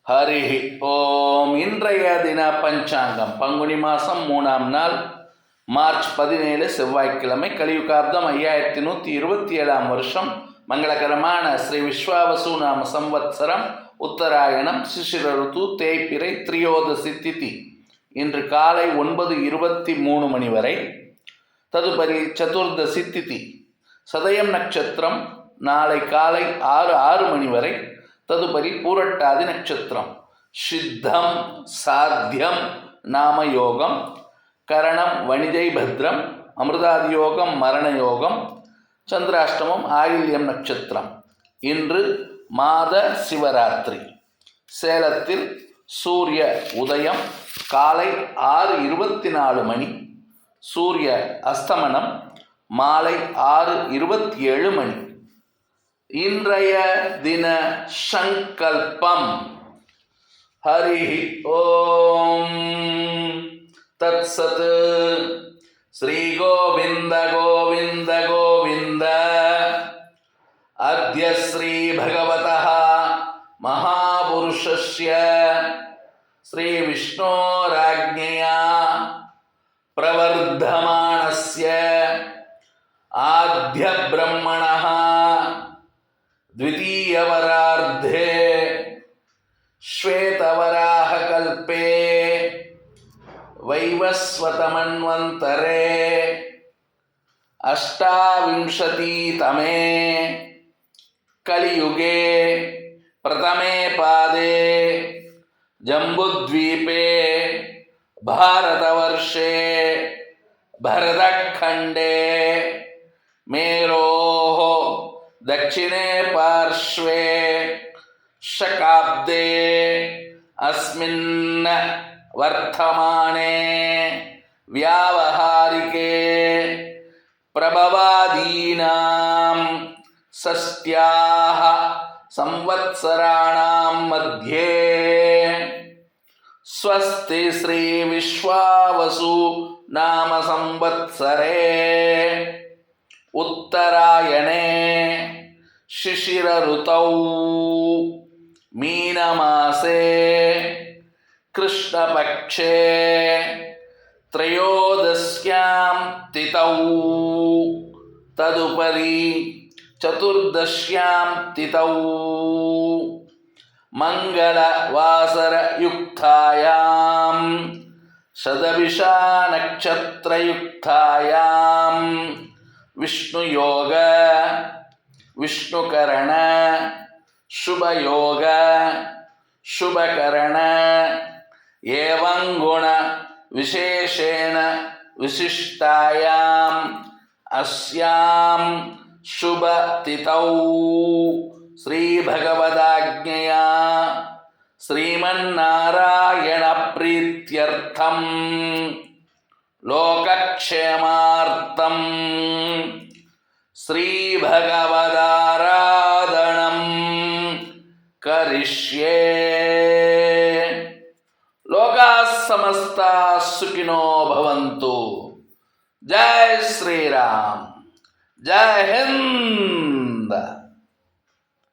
ஹரி ஓம். இன்றைய தின பஞ்சாங்கம் பங்குனி மாதம் 3ஆம் நாள் மார்ச் 17 செவ்வாய்க்கிழமை, கலியுகாப்தம் 5127ஆம் வருஷம், மங்களகரமான ஸ்ரீ விஸ்வாவசு நாம சம்வத்சரம், உத்தராயணம், சிசிர ருத்து, தேய்பிறை, திரியோதசி திதி. இன்று காலை 9:23 மணி வரை. ததுபரி சதுர்தசி திதி. சதயம் நட்சத்திரம் நாளை காலை 6 மணி வரை. ததுபரி பூரட்டாதி நட்சத்திரம். சித்தம் சாத்தியம் நாம யோகம், கரணம் வணிஜை பத்ரம், அமிர்தாதி யோகம் மரண யோகம், சந்திராஷ்டமம் ஆயில்யம் நட்சத்திரம். இன்று மாத சிவராத்திரி. சேலத்தில் சூரிய உதயம் காலை 6:24 மணி. சூரிய அஸ்தமனம் மாலை 6:27 மணி. இன்றைய தின சங்கல்பம். ஹரி ஓம் தத்சத். ஸ்ரீ கோவிந்த கோவிந்த கோவிந்த. அத்ய ஸ்ரீ பகவதः மகாபுருஷஸ்ய ஸ்ரீ விஷ்ணோராஜ்ஞயா பிரவர்த்தமானஸ்ய ஆத்ய பிரம்மணः द्वितीयवरार्धे श्वेतवराहकल्पे वैवस्वतमन्वन्तरे अष्टाविंशतितमे कलियुगे प्रथमे पादे जम्बुद्वीपे भारतवर्षे भरतखण्डे मेरोः दक्षिणे पार्श्वे शकाब्दे अस्मिन् वर्तमाने व्यावहारिके प्रभवादीनां षष्ट्याः संवत्सराणां मध्ये स्वस्ति श्री विश्वावसु नाम संवत्सरे उत्तरायणे शिशिर ऋतौ मीनमासे कृष्णपक्षे त्रयोदश्यां तिथौ तदुपरि चतुर्दश्यां तिथौ मंगलवासरयुक्तायां शतभिषा नक्षत्रयुक्तायां विष्णुयोग विष्णुकरण शुभयोग शुभकरण एवं गुण विशेषेण विशिष्टायां अस्यां शुभ तिथौ श्री भगवदाज्ञया श्रीमन्नारायण प्रीत्यर्थं लोकक्षेमार्थं श्री भगवदाराधनं करिष्ये। लोकाः समस्ताः सुखिनो भवन्तु। जय श्री राम, जय हिंद।